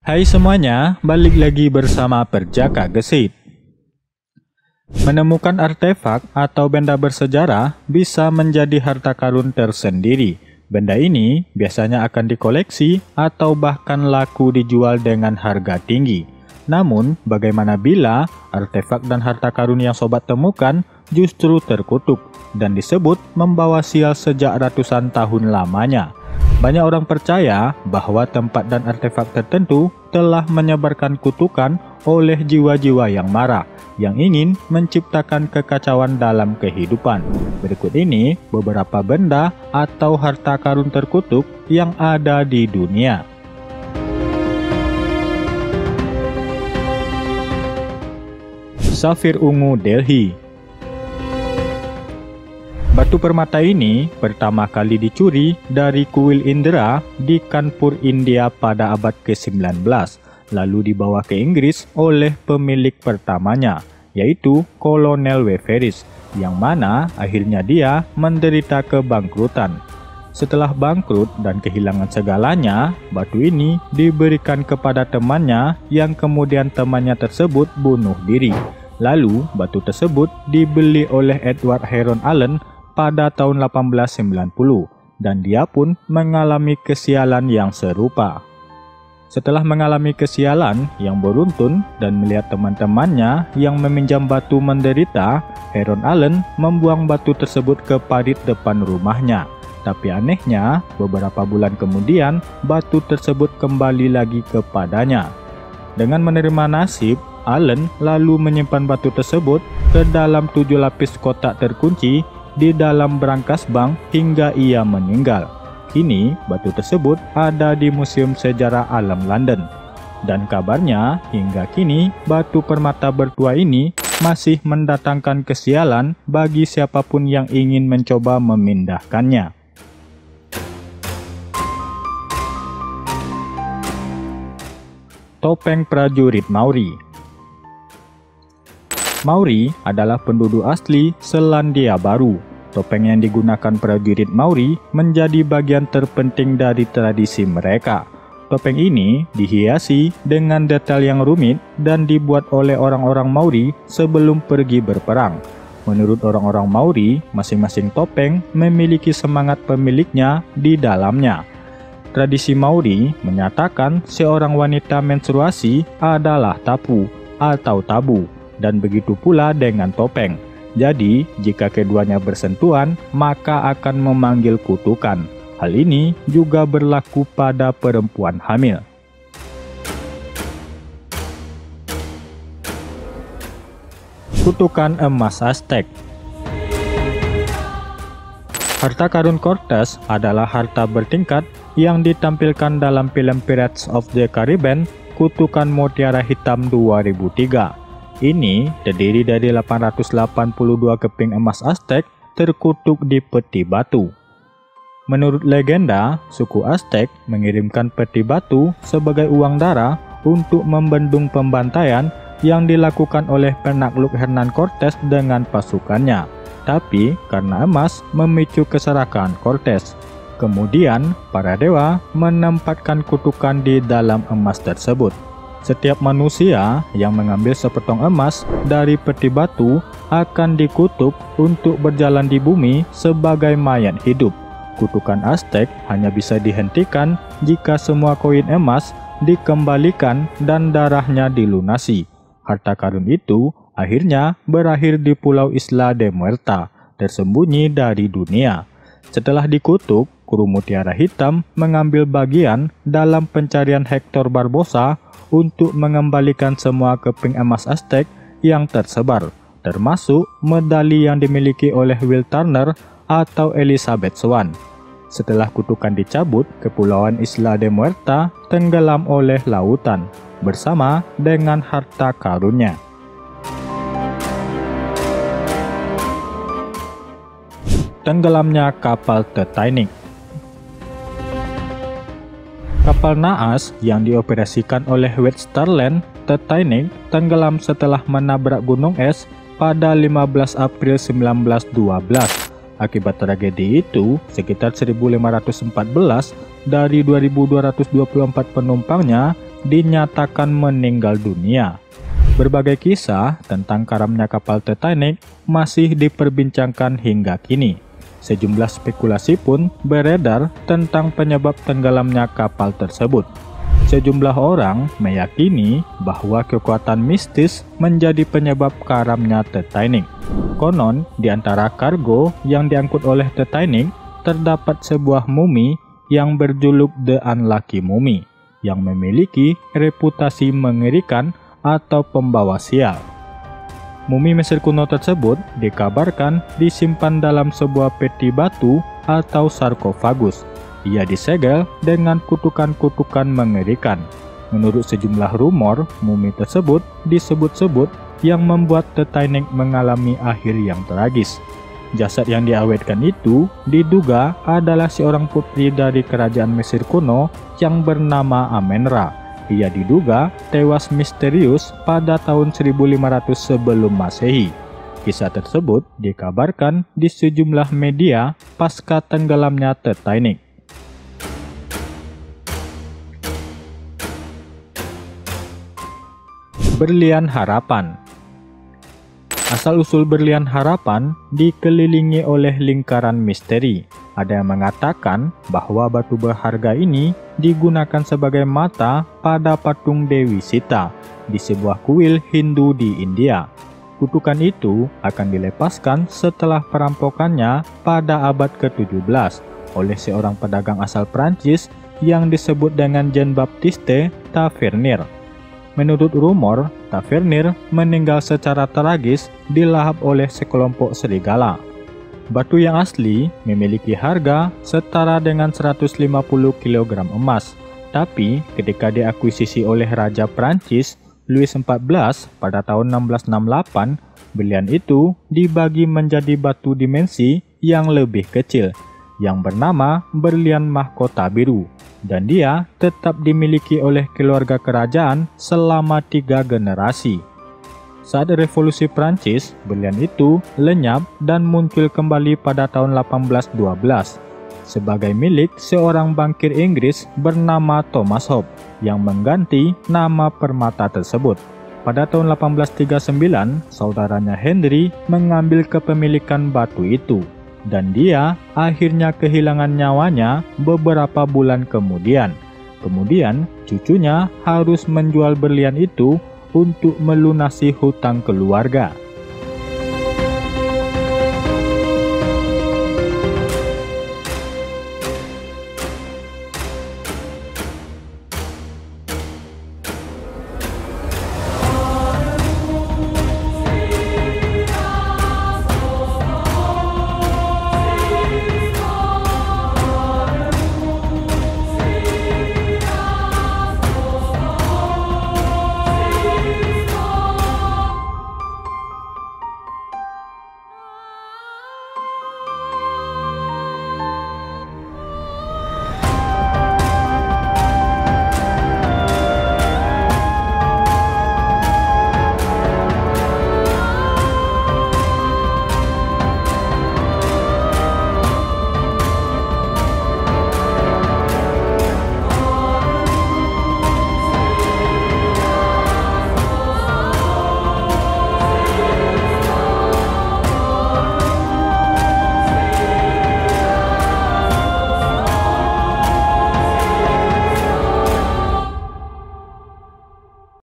Hai semuanya, balik lagi bersama Perjaka Gesit. Menemukan artefak atau benda bersejarah bisa menjadi harta karun tersendiri. Benda ini biasanya akan dikoleksi atau bahkan laku dijual dengan harga tinggi. Namun, bagaimana bila artefak dan harta karun yang sobat temukan justru terkutuk dan disebut membawa sial sejak ratusan tahun lamanya? Banyak orang percaya bahwa tempat dan artefak tertentu telah menyebarkan kutukan oleh jiwa-jiwa yang marah, yang ingin menciptakan kekacauan dalam kehidupan. Berikut ini beberapa benda atau harta karun terkutuk yang ada di dunia. Safir ungu Delhi. Batu permata ini pertama kali dicuri dari kuil Indra di Kanpur, India pada abad ke-19, lalu dibawa ke Inggris oleh pemilik pertamanya, yaitu Kolonel Weferis, yang mana akhirnya dia menderita kebangkrutan. Setelah bangkrut dan kehilangan segalanya, batu ini diberikan kepada temannya yang kemudian temannya tersebut bunuh diri. Lalu batu tersebut dibeli oleh Edward Heron Allen pada tahun 1890 dan dia pun mengalami kesialan yang serupa. Setelah mengalami kesialan yang beruntun dan melihat teman-temannya yang meminjam batu menderita, Heron Allen membuang batu tersebut ke parit depan rumahnya. Tapi anehnya, beberapa bulan kemudian batu tersebut kembali lagi kepadanya. Dengan menerima nasib, Allen lalu menyimpan batu tersebut ke dalam 7 lapis kotak terkunci di dalam brankas bank hingga ia meninggal. Kini batu tersebut ada di Museum Sejarah Alam London. Dan kabarnya hingga kini batu permata bertua ini masih mendatangkan kesialan bagi siapapun yang ingin mencoba memindahkannya. Topeng prajurit Mauri. Mauri adalah penduduk asli Selandia Baru. Topeng yang digunakan prajurit Mauri menjadi bagian terpenting dari tradisi mereka. Topeng ini dihiasi dengan detail yang rumit dan dibuat oleh orang-orang Mauri sebelum pergi berperang. Menurut orang-orang Mauri, masing-masing topeng memiliki semangat pemiliknya di dalamnya. Tradisi Mauri menyatakan seorang wanita menstruasi adalah tapu atau tabu, dan begitu pula dengan topeng. Jadi, jika keduanya bersentuhan, maka akan memanggil kutukan. Hal ini juga berlaku pada perempuan hamil. Kutukan emas Aztec. Harta karun Cortez adalah harta bertingkat yang ditampilkan dalam film Pirates of the Caribbean, Kutukan Mutiara Hitam 2003. Ini terdiri dari 882 keping emas Aztec terkutuk di peti batu. Menurut legenda, suku Aztec mengirimkan peti batu sebagai uang darah untuk membendung pembantaian yang dilakukan oleh penakluk Hernan Cortez dengan pasukannya. Tapi karena emas memicu keserakahan Cortez, kemudian para dewa menempatkan kutukan di dalam emas tersebut. Setiap manusia yang mengambil sepotong emas dari peti batu akan dikutuk untuk berjalan di bumi sebagai mayat hidup. Kutukan Aztec hanya bisa dihentikan jika semua koin emas dikembalikan dan darahnya dilunasi. Harta karun itu akhirnya berakhir di Pulau Isla de Muerta, tersembunyi dari dunia. Setelah dikutuk, kru Mutiara Hitam mengambil bagian dalam pencarian Hector Barbosa untuk mengembalikan semua keping emas Aztec yang tersebar, termasuk medali yang dimiliki oleh Will Turner atau Elizabeth Swan. Setelah kutukan dicabut, Kepulauan Isla de Muerta tenggelam oleh lautan bersama dengan harta karunnya. Tenggelamnya kapal Titanic. Kapal naas yang dioperasikan oleh Western Titanic tenggelam setelah menabrak gunung es pada 15 April 1912. Akibat tragedi itu, sekitar 1514 dari 2.224 penumpangnya dinyatakan meninggal dunia. Berbagai kisah tentang karamnya kapal Titanic masih diperbincangkan hingga kini. Sejumlah spekulasi pun beredar tentang penyebab tenggelamnya kapal tersebut. Sejumlah orang meyakini bahwa kekuatan mistis menjadi penyebab karamnya Titanic. Konon, di antara kargo yang diangkut oleh Titanic, terdapat sebuah mumi yang berjuluk The Unlucky Mummy, yang memiliki reputasi mengerikan atau pembawa sial. Mumi Mesir kuno tersebut dikabarkan disimpan dalam sebuah peti batu atau sarkofagus. Ia disegel dengan kutukan-kutukan mengerikan. Menurut sejumlah rumor, mumi tersebut disebut-sebut yang membuat Titanic mengalami akhir yang tragis. Jasad yang diawetkan itu diduga adalah seorang putri dari kerajaan Mesir kuno yang bernama Amenra. Ia diduga tewas misterius pada tahun 1500 sebelum Masehi. Kisah tersebut dikabarkan di sejumlah media pasca tenggelamnya Titanic. Berlian Harapan. Asal-usul berlian harapan dikelilingi oleh lingkaran misteri. Ada yang mengatakan bahwa batu berharga ini digunakan sebagai mata pada patung Dewi Sita di sebuah kuil Hindu di India. Kutukan itu akan dilepaskan setelah perampokannya pada abad ke-17 oleh seorang pedagang asal Prancis yang disebut dengan Jean-Baptiste Tavernier. Menurut rumor, Tavernier meninggal secara tragis dilahap oleh sekelompok serigala. Batu yang asli memiliki harga setara dengan 150 kg emas, tapi ketika diakuisisi oleh Raja Prancis Louis XIV pada tahun 1668, berlian itu dibagi menjadi batu dimensi yang lebih kecil, yang bernama berlian mahkota biru, dan dia tetap dimiliki oleh keluarga kerajaan selama 3 generasi. Saat revolusi Prancis, berlian itu lenyap dan muncul kembali pada tahun 1812 sebagai milik seorang bankir Inggris bernama Thomas Hope yang mengganti nama permata tersebut. Pada tahun 1839, saudaranya Henry mengambil kepemilikan batu itu, dan dia akhirnya kehilangan nyawanya beberapa bulan kemudian. Kemudian, cucunya harus menjual berlian itu untuk melunasi hutang keluarga.